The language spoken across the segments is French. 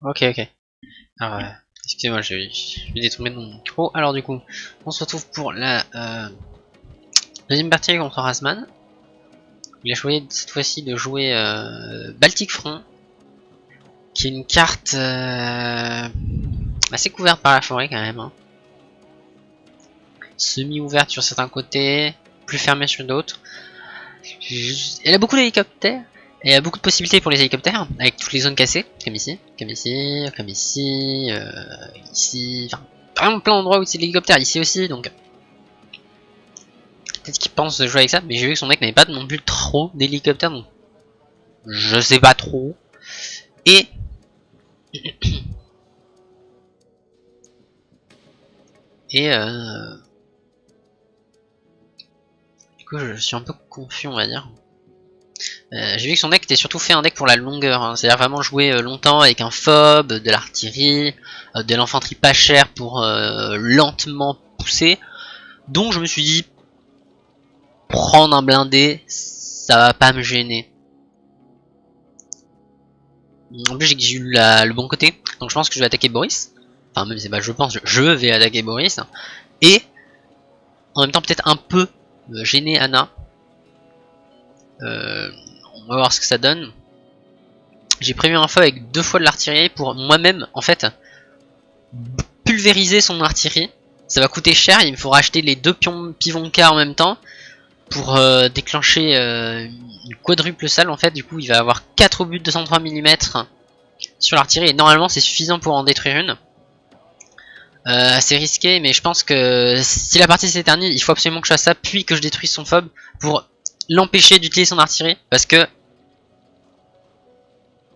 Ok, ok. Alors, excusez-moi, j'ai détourné mon micro. Alors du coup, on se retrouve pour la deuxième partie contre Rasman. Il a choisi cette fois-ci de jouer Baltic Front, qui est une carte assez couverte par la forêt quand même. Hein. Semi-ouverte sur certains côtés, plus fermée sur d'autres. Elle a beaucoup d'hélicoptères. Et il y a beaucoup de possibilités pour les hélicoptères, avec toutes les zones cassées, comme ici, comme ici, comme ici, ici, enfin, vraiment plein d'endroits où c'est l'hélicoptère, ici aussi, donc peut-être qu'il pense jouer avec ça, mais j'ai vu que son mec n'avait pas non plus trop d'hélicoptères, donc je sais pas trop. Et et du coup je suis un peu confus on va dire. J'ai vu que son deck était surtout fait un deck pour la longueur, hein. C'est-à-dire vraiment jouer longtemps avec un fob, de l'artillerie, de l'infanterie pas chère pour lentement pousser. Donc je me suis dit, prendre un blindé, ça va pas me gêner. En plus j'ai eu le bon côté, donc je pense que je vais attaquer Boris. Enfin même c'est pas je pense, je vais attaquer Boris. Et en même temps peut-être un peu gêner Anna. On va voir ce que ça donne. J'ai prévu un feu avec 2 fois de l'artillerie pour moi-même en fait pulvériser son artillerie. Ça va coûter cher, il me faut racheter les 2 pivonka en même temps pour déclencher une quadruple salle en fait. Du coup il va avoir 4 obus de 203 mm sur l'artillerie et normalement c'est suffisant pour en détruire une. Assez risqué, mais je pense que si la partie s'éternise, il faut absolument que je fasse ça, puis que je détruise son fob pour l'empêcher d'utiliser son artillerie, parce que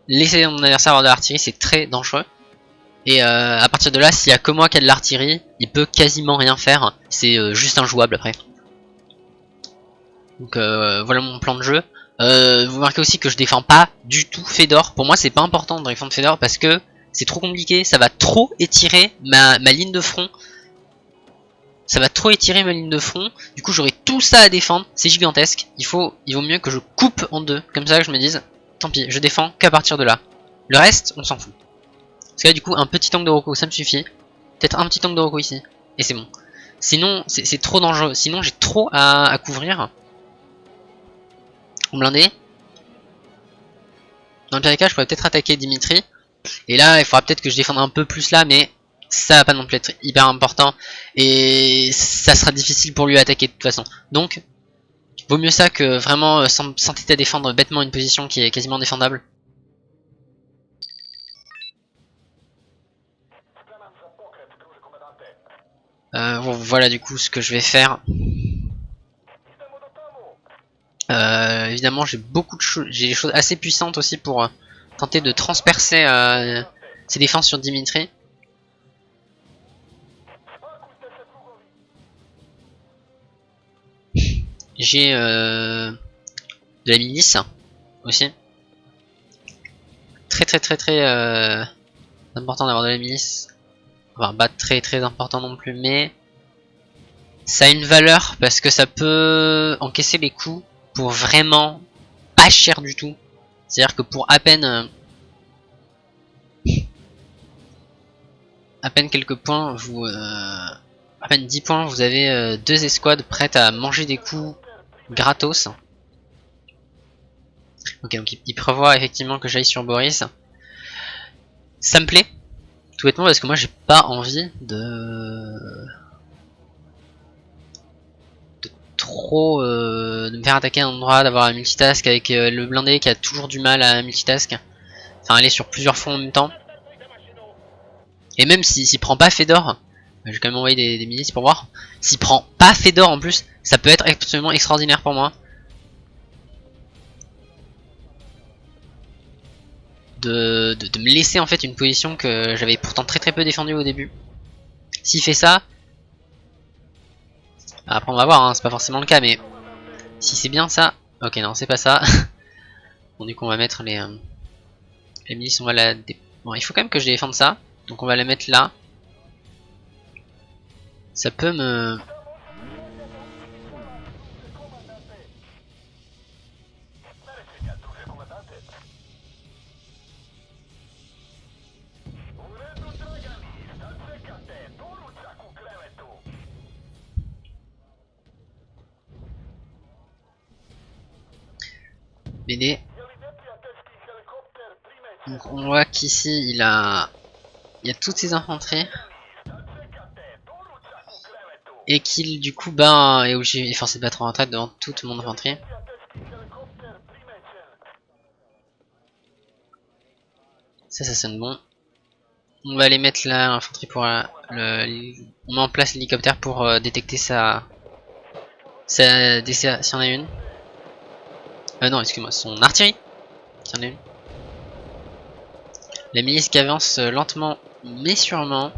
laisser mon adversaire avoir de l'artillerie c'est très dangereux. Et à partir de là, s'il y a que moi qui a de l'artillerie, il peut quasiment rien faire, c'est juste injouable après. Donc voilà mon plan de jeu. Vous remarquez aussi que je défends pas du tout Fedor. Pour moi c'est pas important de défendre Fedor parce que c'est trop compliqué, ça va trop étirer ma ligne de front. Ça va trop étirer ma ligne de front. Du coup j'aurai tout ça à défendre, c'est gigantesque. Il vaut mieux que je coupe en deux, comme ça que je me dise, tant pis, je défends qu'à partir de là. Le reste, on s'en fout. Parce que là du coup un petit tank de Roko, ça me suffit. Peut-être un petit tank de Roko ici, et c'est bon. Sinon c'est trop dangereux, sinon j'ai trop à couvrir. On blindé. Dans le pire des cas, je pourrais peut-être attaquer Dimitri. Et là, il faudra peut-être que je défende un peu plus là, mais ça va pas non plus être hyper important. Et ça sera difficile pour lui à attaquer de toute façon. Donc, vaut mieux ça que vraiment s'entêter à défendre bêtement une position qui est quasiment défendable. Voilà du coup ce que je vais faire. Évidemment, j'ai beaucoup de choses, j'ai des choses assez puissantes aussi pour tenter de transpercer ses défenses sur Dimitri. J'ai de la milice aussi. Très important d'avoir de la milice. Enfin, pas très important non plus, mais ça a une valeur parce que ça peut encaisser les coups pour vraiment pas cher du tout. C'est-à-dire que pour à peine quelques points, à peine 10 points, vous avez 2 escouades prêtes à manger des coups gratos. Ok, donc il prévoit effectivement que j'aille sur Boris. Ça me plaît, tout bêtement parce que moi j'ai pas envie de me faire attaquer à un endroit, d'avoir un multitask avec le blindé qui a toujours du mal à multitask. Enfin aller sur plusieurs fronts en même temps. Et même s'il prend pas Fedor, je vais quand même envoyer des milices pour voir. S'il prend pas Fedor en plus, ça peut être absolument extraordinaire pour moi. De me laisser en fait une position que j'avais pourtant très peu défendue au début. S'il fait ça, après on va voir, hein, c'est pas forcément le cas, mais si c'est bien ça, ok non c'est pas ça. Bon du coup on va mettre les milices, on va la... Bon il faut quand même que je défende ça, donc on va la mettre là. Ça peut me... BD. Donc on voit qu'ici il y a toutes ses infanteries. Et qu'il du coup est obligé, est forcé de battre en retraite devant toute mon infanterie. Ça sonne bon. On va aller mettre là l'infanterie pour on met en place l'hélicoptère pour détecter sa DCA s'il y en a une. Non, excuse-moi, son artillerie s'il y en a une. La milice qui avance lentement mais sûrement.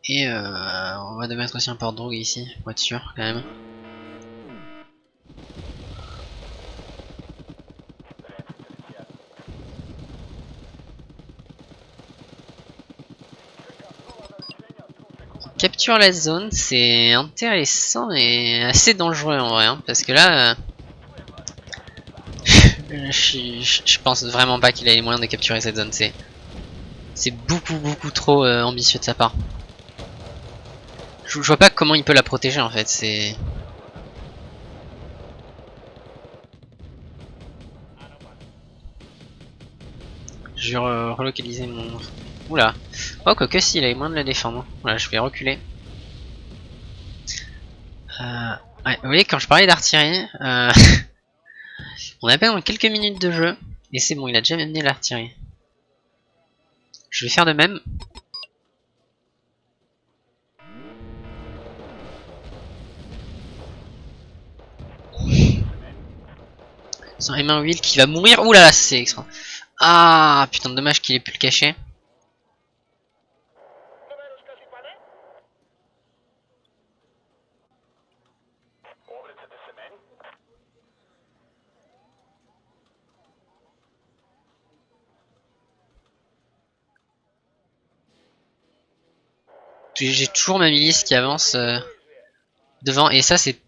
Et on va devoir mettre aussi un porte-drogue ici pour être sûr quand même. Capture la zone, c'est intéressant et assez dangereux en vrai, hein, parce que là, je pense vraiment pas qu'il a les moyens de capturer cette zone. C'est beaucoup trop ambitieux de sa part. Je vois pas comment il peut la protéger en fait. Je vais relocaliser mon. Oula. Oh, quoique si, il a les moyens de la défendre. Voilà, je vais reculer. Ouais, vous voyez, quand je parlais d'artillerie, on a peine quelques minutes de jeu. Et c'est bon, il a déjà amené l'artillerie. Je vais faire de même. Sans M1 Will qui va mourir. Ouh là là, c'est extra. Ah putain, dommage qu'il ait pu le cacher. J'ai toujours ma milice qui avance devant et ça c'est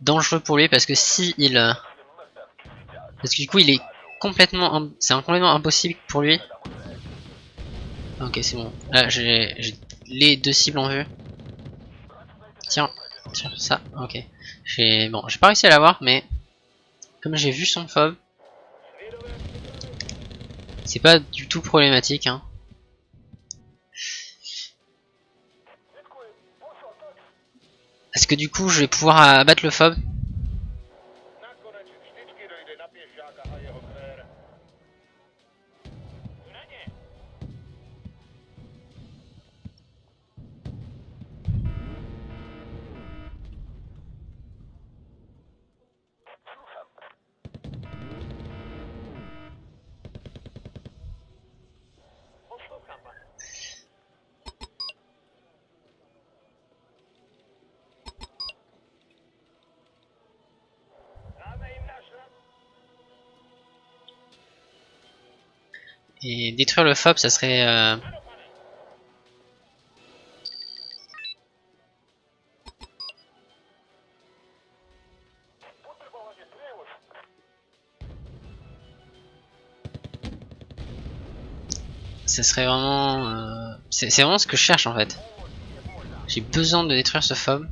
dangereux pour lui parce que si il parce que du coup il est complètement complètement impossible pour lui. Ok, c'est bon. Là j'ai les deux cibles en vue. Tiens, ça. Ok. J'ai pas réussi à l'avoir mais comme j'ai vu son fob, c'est pas du tout problématique hein. Est-ce que du coup je vais pouvoir abattre le fob? Et détruire le fob ça serait ça serait vraiment c'est vraiment ce que je cherche en fait. J'ai besoin de détruire ce fob.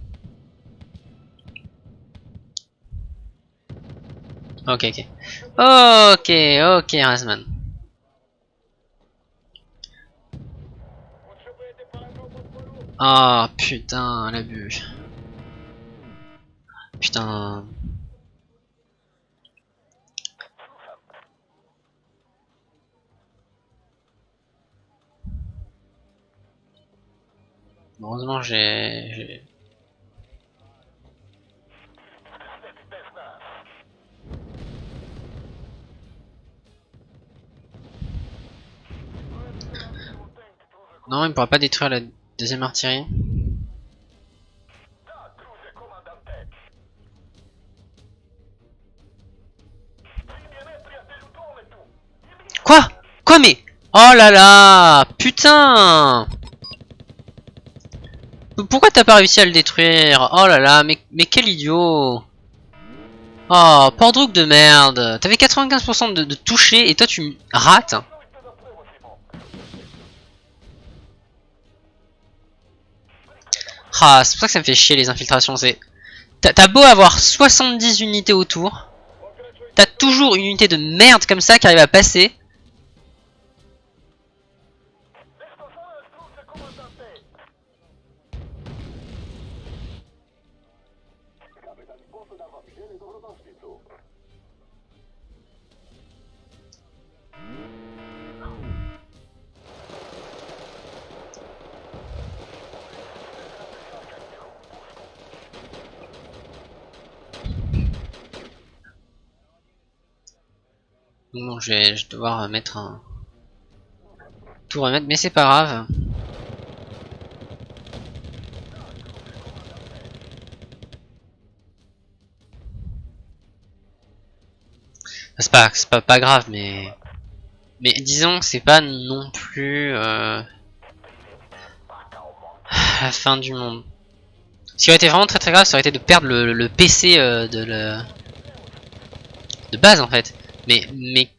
Ok, ok, Razman. Ah putain, l'abus. Putain. Heureusement j'ai. Non, il ne pourra pas détruire la deuxième artillerie. Quoi mais oh là là. Putain. Pourquoi t'as pas réussi à le détruire? Oh là là, mais quel idiot. Oh, Pordrook de merde. T'avais 95% de toucher et toi tu rates. Ah, c'est pour ça que ça me fait chier les infiltrations. T'as beau avoir 70 unités autour, t'as toujours une unité de merde comme ça qui arrive à passer. Donc bon, je vais devoir mettre un... tout remettre, mais c'est pas grave. C'est pas grave, mais... Mais disons que c'est pas non plus... la fin du monde. Ce qui aurait été vraiment très très grave, ça aurait été de perdre le PC de base en fait. Mais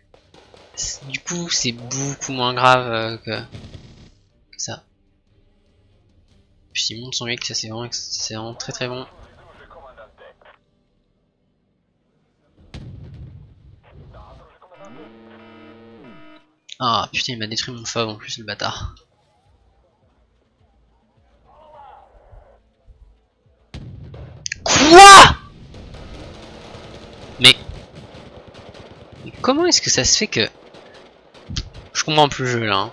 du coup, c'est beaucoup moins grave que ça. Puis il monte son mec, ça c'est vraiment très très bon. Ah putain, il m'a détruit mon fob en plus, le bâtard. Quoi? Mais comment est-ce que ça se fait que... Je comprends plus le jeu là. Hein.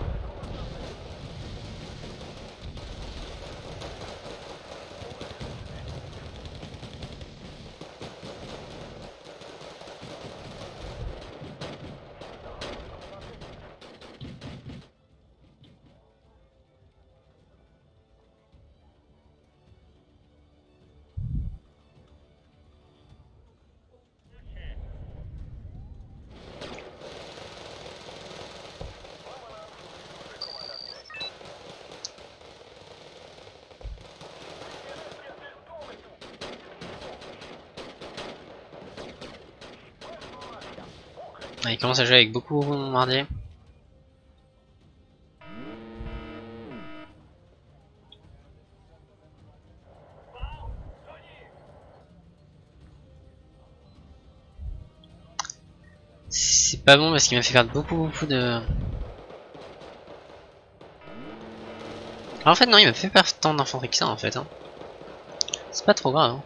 Ah, il commence à jouer avec beaucoup de bombardiers. C'est pas bon parce qu'il m'a fait perdre beaucoup de... Alors, en fait non, il m'a fait perdre tant d'infanterie que ça en fait. Hein. C'est pas trop grave. Hein.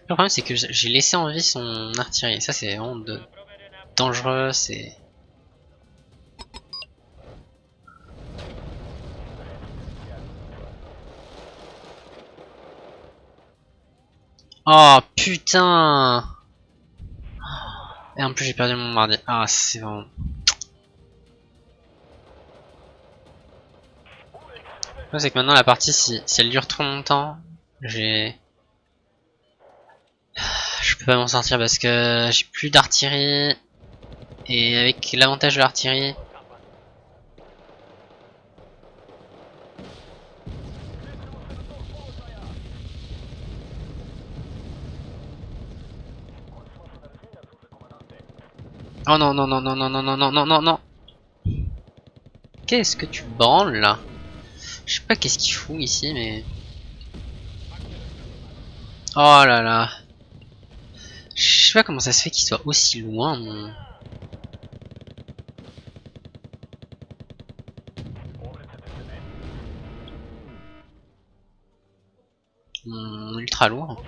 Le problème c'est que j'ai laissé en vie son artillerie. Ça c'est vraiment dangereux. C'est... Oh putain! Et en plus j'ai perdu mon bombardier. Ah c'est vraiment... Le problème c'est que maintenant la partie si elle dure trop longtemps, je peux pas m'en sortir parce que j'ai plus d'artillerie. Et avec l'avantage de l'artillerie... Oh non non non non non non non non non non non. Qu'est-ce que tu branles là? Je sais pas qu'est-ce qu'il fout ici mais... Oh là là. Je sais pas comment ça se fait qu'il soit aussi loin mon ultra lourd.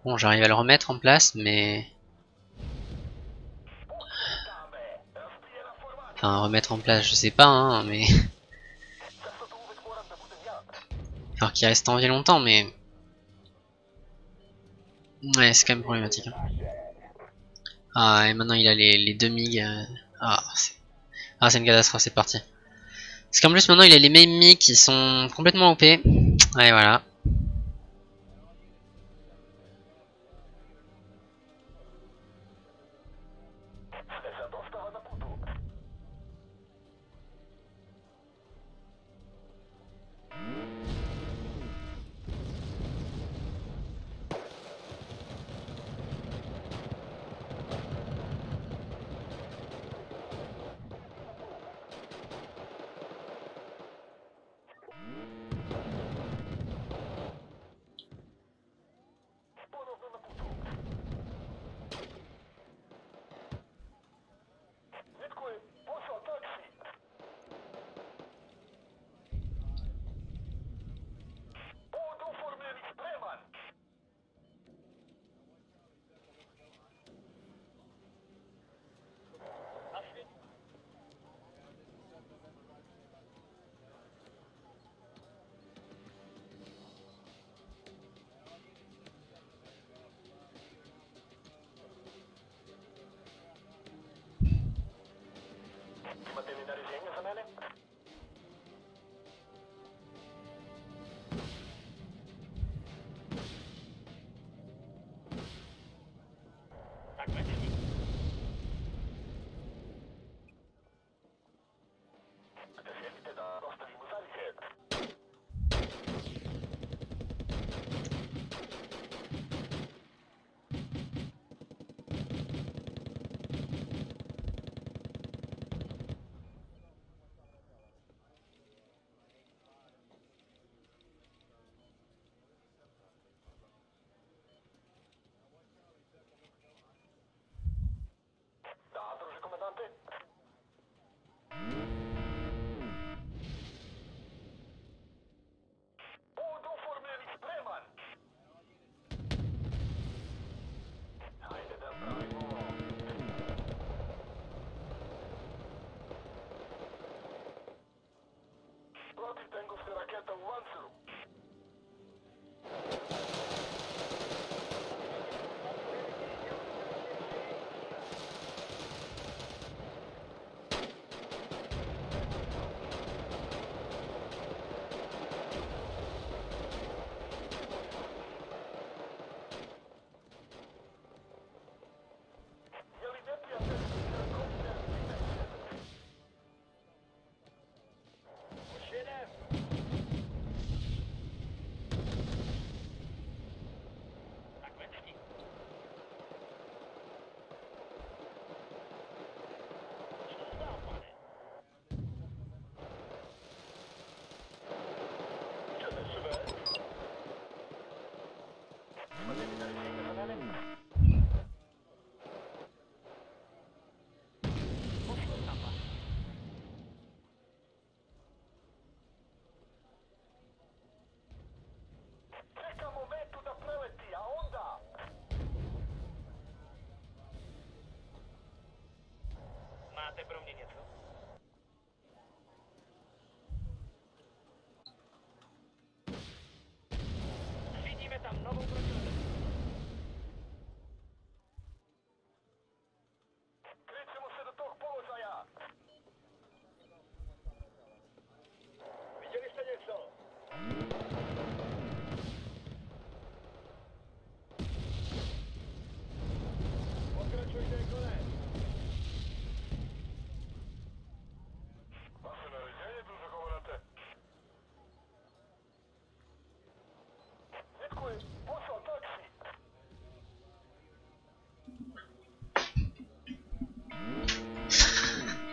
Bon j'arrive à le remettre en place mais... Enfin remettre en place je sais pas hein mais... Alors qu'il reste en vie longtemps mais... Ouais c'est quand même problématique. Hein. Ah et maintenant il a les deux MiG. Ah c'est une catastrophe, c'est parti. Parce qu'en plus maintenant il a les mêmes MiG qui sont complètement OP. Ouais voilà.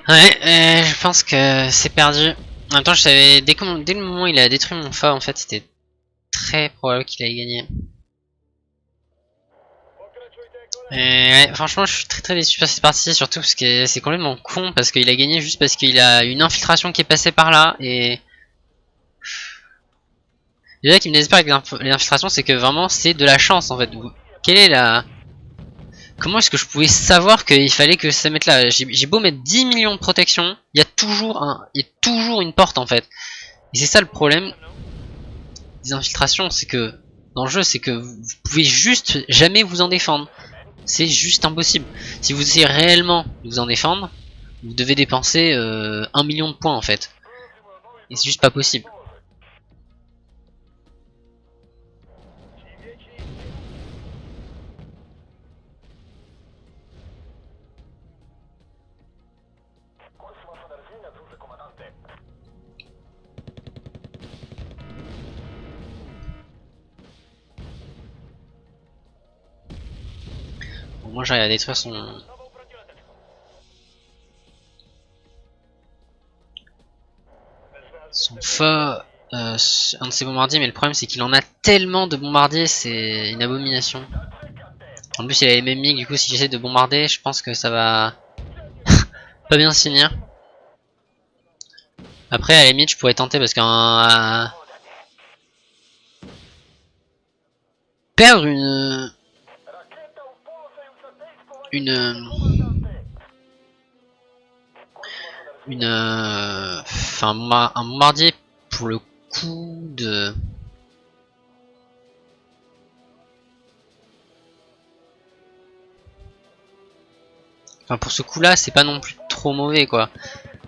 Ouais, je pense que c'est perdu. En même temps, je savais, dès le moment où il a détruit mon fa, en fait, c'était très probable qu'il allait gagner. Et ouais, franchement, je suis très déçu par cette partie, surtout parce que c'est complètement con, parce qu'il a gagné juste parce qu'il a une infiltration qui est passée par là, et... Déjà qui me désespère avec l'infiltration, c'est que vraiment, c'est de la chance, en fait. Quelle est la... Comment est-ce que je pouvais savoir qu'il fallait que ça mette là? J'ai beau mettre 10 millions de protection, il y a toujours une porte, en fait. Et c'est ça le problème des infiltrations, c'est que dans le jeu, c'est que vous pouvez juste jamais vous en défendre. C'est juste impossible. Si vous essayez réellement de vous en défendre, vous devez dépenser 1 million de points en fait. Et c'est juste pas possible. Bon, moi j'arrive à détruire son feu, un de ses bombardiers, mais le problème c'est qu'il en a tellement de bombardiers, c'est une abomination. En plus il a les mêmes MiG, du coup si j'essaie de bombarder, je pense que ça va pas bien se finir. Après à la limite je pourrais tenter parce qu'un... perdre enfin un bombardier pour le coup de... Enfin pour ce coup là c'est pas non plus trop mauvais quoi.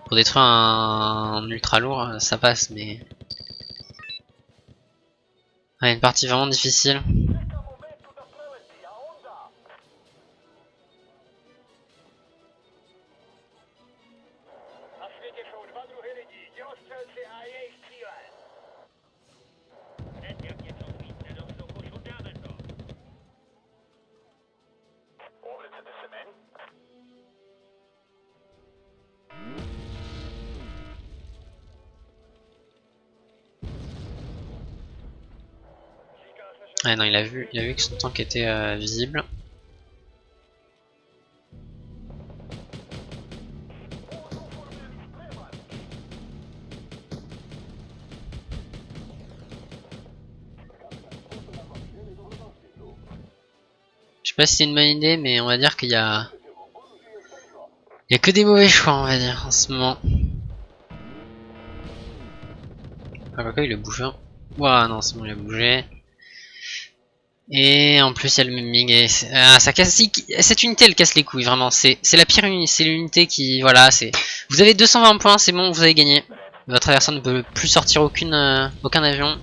Pour détruire un ultra lourd, ça passe, mais... Ouais, une partie vraiment difficile. Ouais, non, il a vu que son tank était visible. Je sais pas si c'est une bonne idée, mais on va dire qu'il y a... Il y a que des mauvais choix, on va dire, en ce moment. Ah, pourquoi il a bougé? Ouah, non, c'est bon, il a bougé. Et en plus, il y a le miming. Et ça casse... Cette unité, elle casse les couilles, vraiment. C'est la pire unité. C'est l'unité qui... Voilà, c'est... Vous avez 220 points, c'est bon, vous avez gagné. Votre adversaire ne peut plus sortir aucun avion.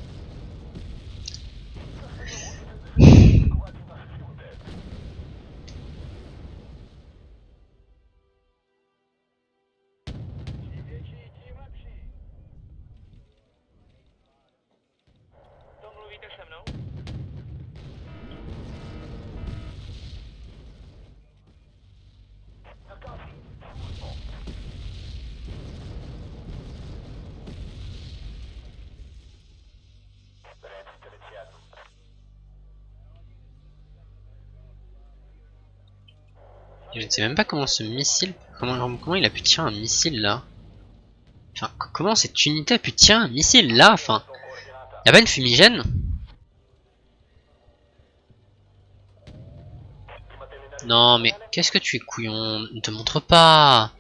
Je ne sais même pas comment ce missile... Comment il a pu tirer un missile là? Enfin, comment cette unité a pu tirer un missile là? Enfin, y'a pas une fumigène? Non mais qu'est-ce que tu es couillon? Ne te montre pas!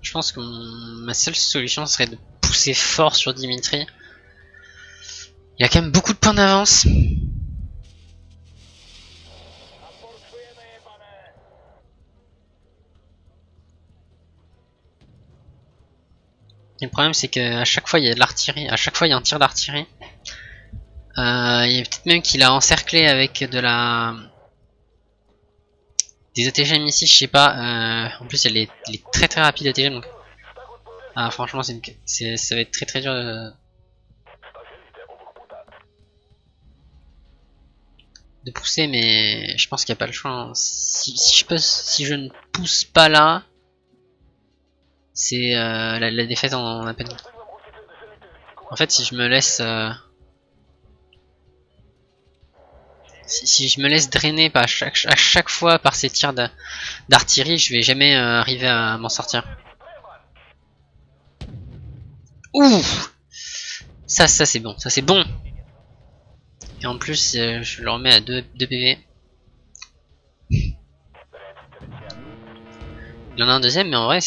Je pense que ma seule solution serait de pousser fort sur Dimitri. Il a quand même beaucoup de points d'avance. Et le problème c'est qu'à chaque fois il y a de l'artillerie, à chaque fois il y a un tir d'artillerie. Il y a peut-être même qu'il a encerclé avec de la... Des ATGM ici, je sais pas. En plus il y a les très très rapides ATGM donc... Ah franchement ça va être très très dur de pousser, mais je pense qu'il n'y a pas le choix. Hein. Si je ne pousse pas là, c'est la défaite en à peine. En fait, si je me laisse si je me laisse drainer à chaque fois par ces tirs d'artillerie, je vais jamais arriver à m'en sortir. Ouh, ça c'est bon, ça c'est bon. Et en plus, je le remets à 2 PV. Il y en a un deuxième, mais en vrai,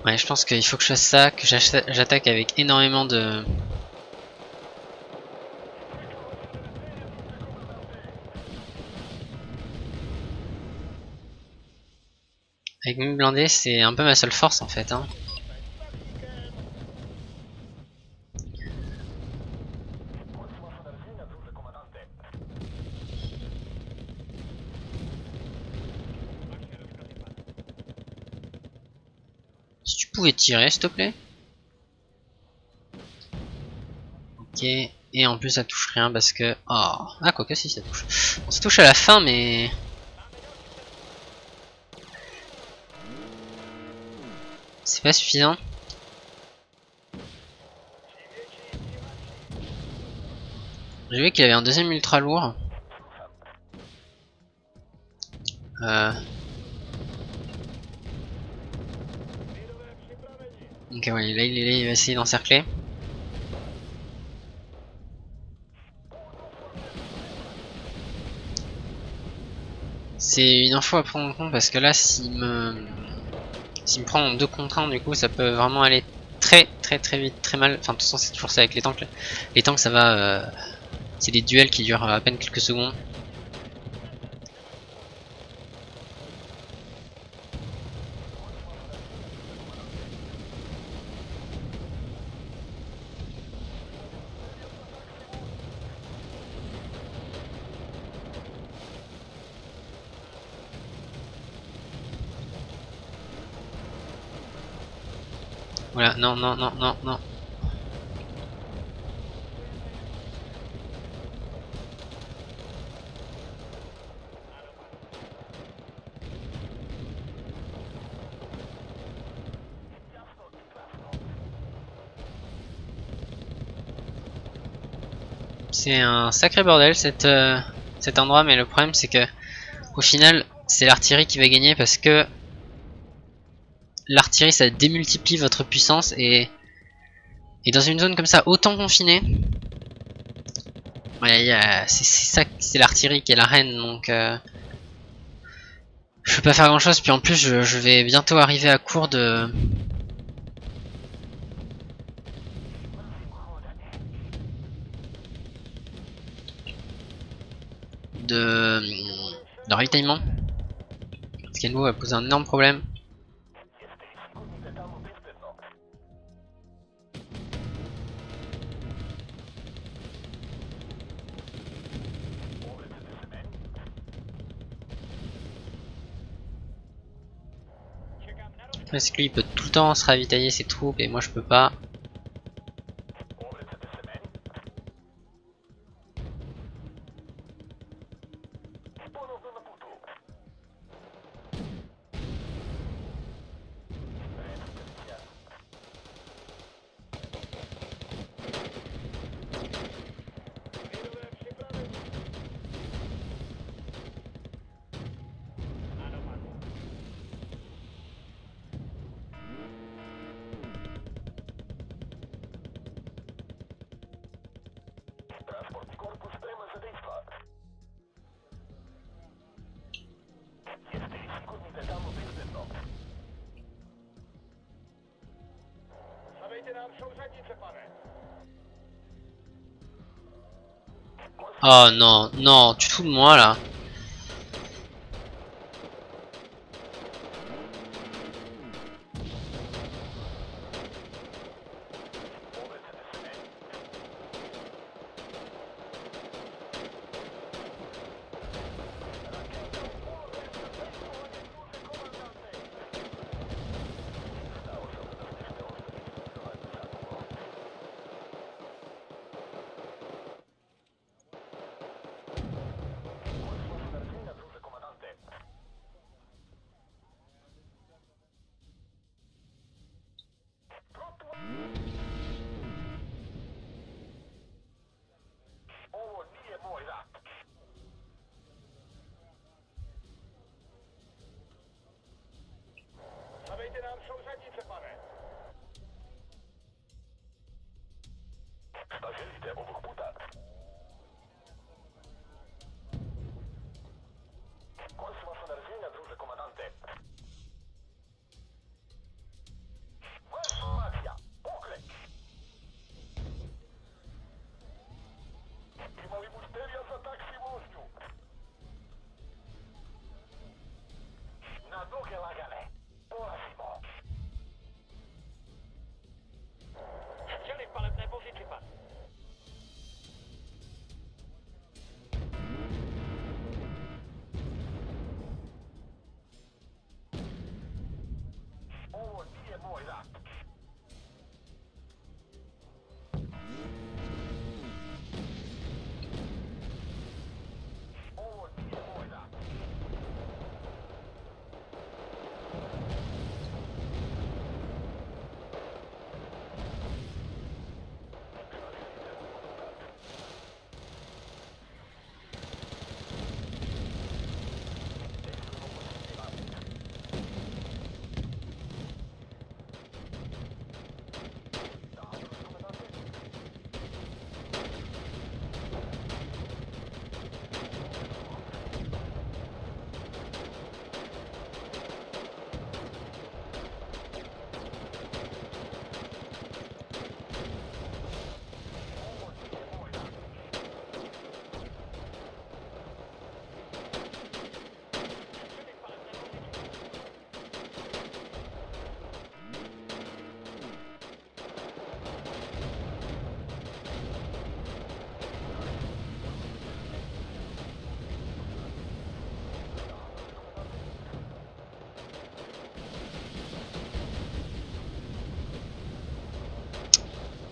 ouais, je pense qu'il faut que je fasse ça, que j'attaque avec énormément de... Avec mes blindés, c'est un peu ma seule force en fait. Hein. Si tu pouvais tirer, s'il te plaît. Ok, et en plus ça touche rien parce que... Oh. Ah, quoique si, ça touche. Bon, ça touche à la fin, mais... C'est pas suffisant. J'ai vu qu'il avait un deuxième ultra lourd. Ok, ouais, là il va essayer d'encercler. C'est une info à prendre en compte parce que là, s'il me prend en 2 contre 1, du coup, ça peut vraiment aller très vite, très mal. Enfin, de toute façon, c'est toujours ça avec les tanks. Les tanks, ça va. C'est des duels qui durent à peine quelques secondes. Voilà, non, non, non, non, non. C'est un sacré bordel cet endroit, mais le problème c'est que au final c'est l'artillerie qui va gagner parce que l'artillerie ça démultiplie votre puissance et dans une zone comme ça autant confinée, ouais, c'est ça, c'est l'artillerie qui est la reine, donc je peux pas faire grand chose. Puis en plus je vais bientôt arriver à court de ravitaillement. Parce qu'Envo va poser un énorme problème. Parce que lui il peut tout le temps se ravitailler ses troupes et moi je peux pas. Oh non, non, tu te fous de moi là.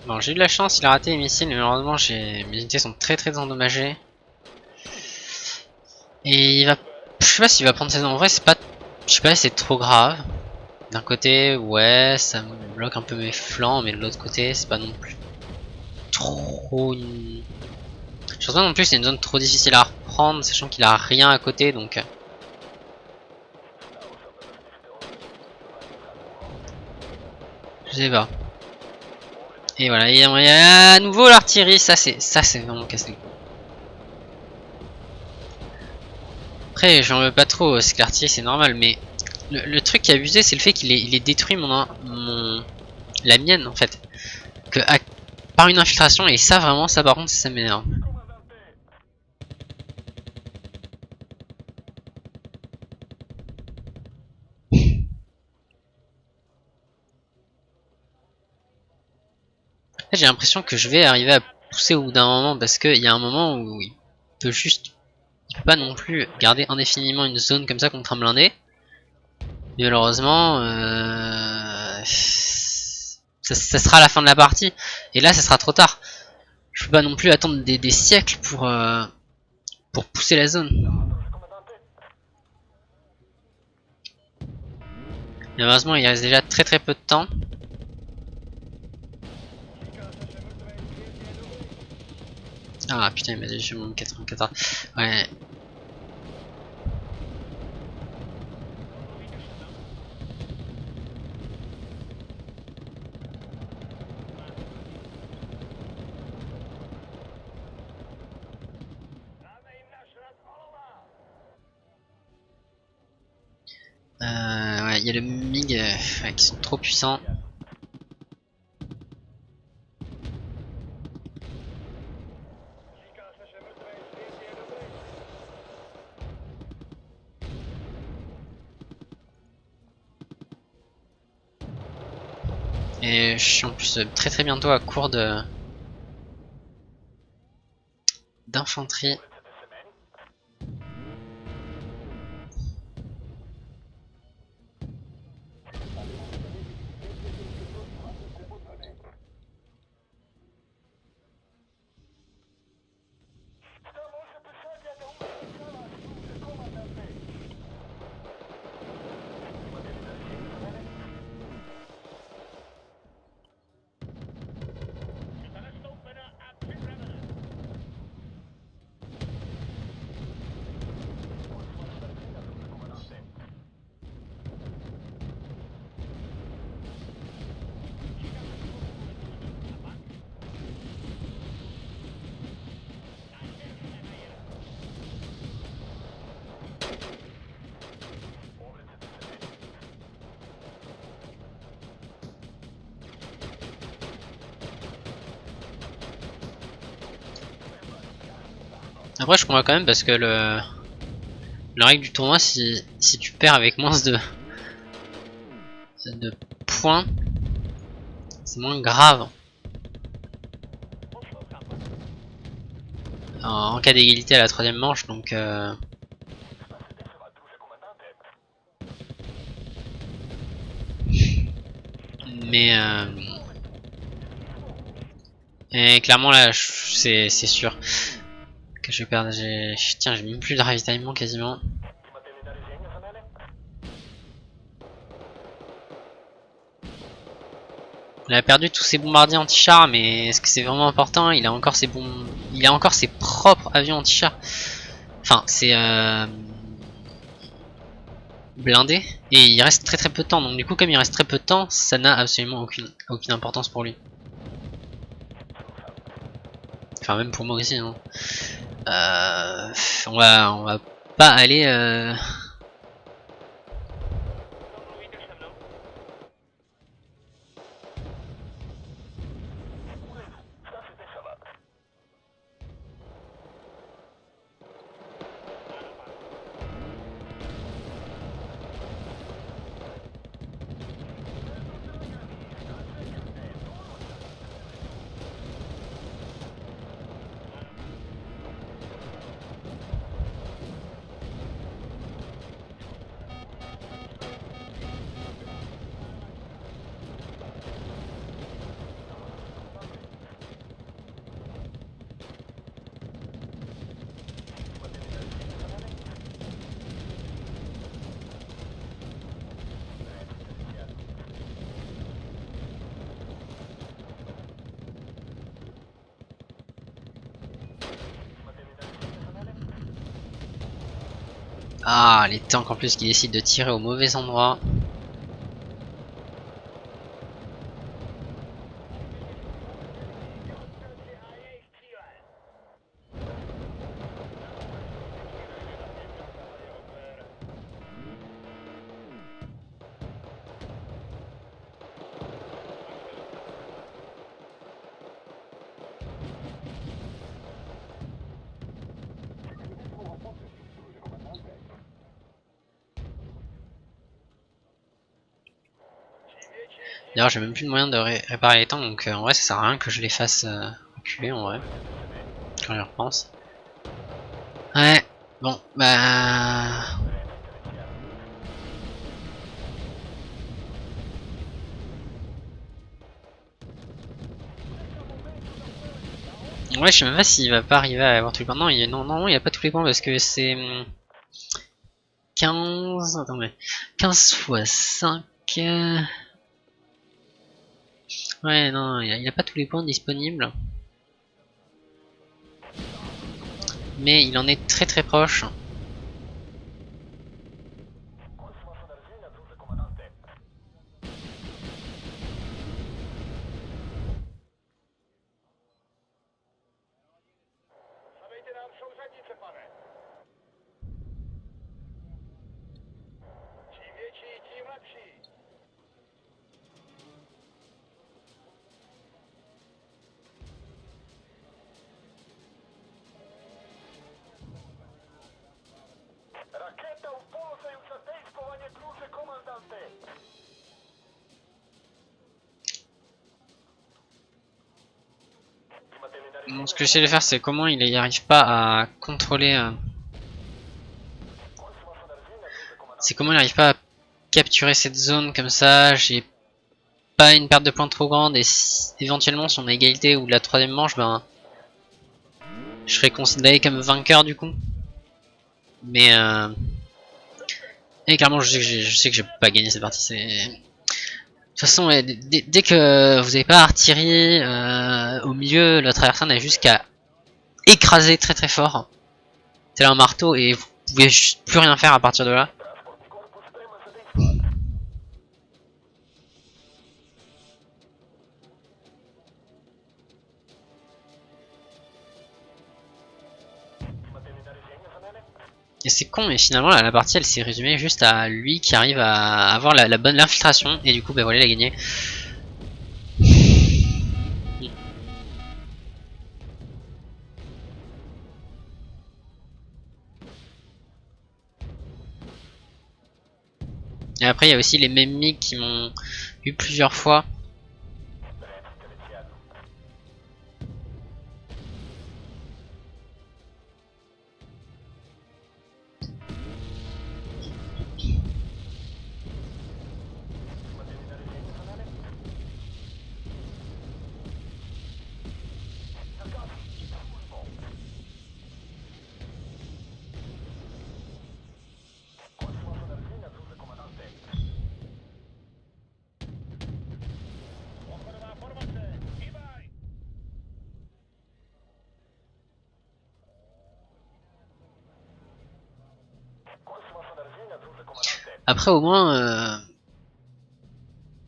Bon, j'ai eu de la chance, il a raté les missiles, mais malheureusement mes unités sont très endommagées. Et il va... Je sais pas s'il va prendre ses... En vrai, c'est pas... Je sais pas si c'est trop grave. D'un côté, ouais, ça me bloque un peu mes flancs, mais de l'autre côté, c'est pas non plus trop... Je pense pas non plus c'est une zone trop difficile à reprendre, sachant qu'il a rien à côté, donc... Je sais pas. Et voilà, il y a à nouveau l'artillerie, ça c'est vraiment casse-couille. Après, j'en veux pas trop, c'est que l'artillerie c'est normal, mais le truc qui est abusé, c'est le fait qu'il ait détruit la mienne en fait, par une infiltration, et ça vraiment, ça par contre, ça m'énerve. J'ai l'impression que je vais arriver à pousser au bout d'un moment, parce qu'il y a un moment où il peut pas non plus garder indéfiniment une zone comme ça contre un blindé. Mais malheureusement, ça sera la fin de la partie. Et là, ça sera trop tard. Je peux pas non plus attendre des siècles pour pousser la zone. Mais malheureusement, il reste déjà très peu de temps. Ah putain, il m'a dit je suis 84. Ouais. Ouais, il y a le MiG ouais, qui sont trop puissants. Et je suis en plus très bientôt à court d'infanterie. Après, je comprends quand même parce que la règle du tournoi, si tu perds avec moins de points, c'est moins grave. En cas d'égalité à la troisième manche, donc... Mais... Et clairement là, c'est sûr que je vais perdre. Tiens, j'ai même plus de ravitaillement quasiment. Il a perdu tous ses bombardiers anti-chars, mais est-ce que c'est vraiment important? Il a encore ses propres avions anti-chars. Enfin, c'est blindé. Et il reste très peu de temps. Donc du coup, comme il reste très peu de temps, ça n'a absolument aucune importance pour lui. Enfin, même pour moi aussi. Hein. On va pas aller... Ah, les tanks en plus qui décident de tirer au mauvais endroit. D'ailleurs, j'ai même plus de moyen de réparer les tanks, donc en vrai, ça sert à rien que je les fasse reculer en vrai. Quand j'y repense. Ouais, bon, bah. Ouais, je sais même pas s'il va pas arriver à avoir tous les points. Non, non, il a pas tous les points parce que c'est 15. Attends, mais 15 fois 5. Ouais, non, il a pas tous les points disponibles. Mais il en est très très proche. Bon, ce que j'essaie de faire, c'est comment il y arrive pas à contrôler. C'est comment il arrive pas à capturer cette zone comme ça. J'ai pas une perte de points trop grande et si, éventuellement sur ma égalité ou la troisième manche, ben je serais considéré comme vainqueur du coup. Mais et clairement, je sais que j'ai pas gagné cette partie. De toute façon, ouais, dès que vous avez pas artillerie au milieu, l'autre adversaire n'a juste qu'à écraser très très fort. C'est là un marteau et vous pouvez juste plus rien faire à partir de là. Et c'est con, mais finalement la partie elle s'est résumée juste à lui qui arrive à avoir la bonne infiltration et du coup bah voilà il a gagné. Et après il y a aussi les mêmes migs qui m'ont eu plusieurs fois. Après au moins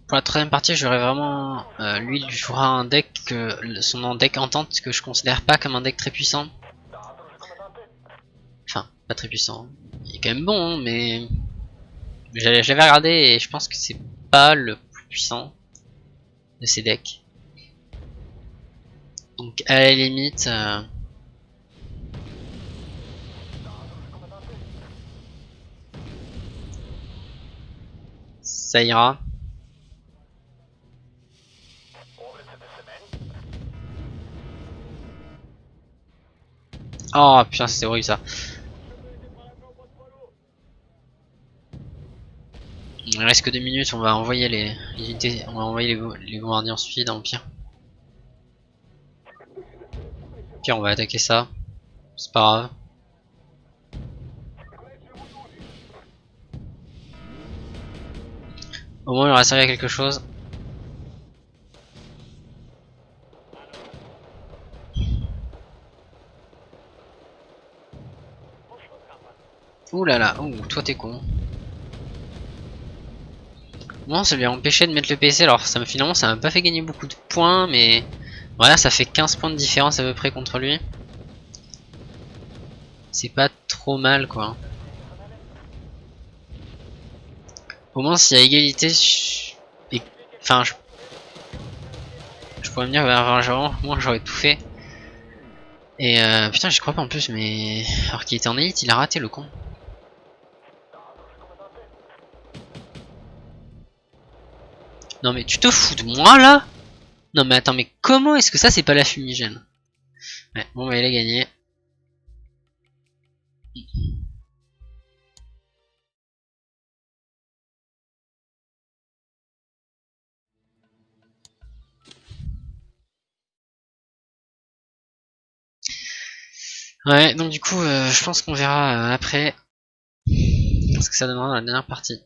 pour la troisième partie j'aurais vraiment lui il jouera un deck son deck entente que je considère pas comme un deck très puissant. Enfin pas très puissant. Il est quand même bon hein, mais j'avais regardé et je pense que c'est pas le plus puissant de ces decks. Donc à la limite ça ira. Oh putain c'était horrible ça. Il reste que 2 minutes, on va envoyer les unités, on va envoyer les bombardiers ensuite en pire. Pire on va attaquer ça. C'est pas grave. Au moins il aura servi à quelque chose. Ouh là là, ouh, toi t'es con. Bon, ça lui a empêché de mettre le PC, alors ça, finalement ça m'a pas fait gagner beaucoup de points, mais voilà, ça fait 15 points de différence à peu près contre lui. C'est pas trop mal quoi. Au moins s'il y a égalité, enfin je pourrais me dire, bah, moi j'aurais tout fait. Et putain, j'y crois pas en plus, mais alors qu'il était en élite, il a raté le con. Non mais tu te fous de moi là? Non mais attends, mais comment est-ce que ça c'est pas la fumigène? Ouais, bon bah il a gagné. Ouais, donc du coup, je pense qu'on verra après ce que ça donnera dans la dernière partie.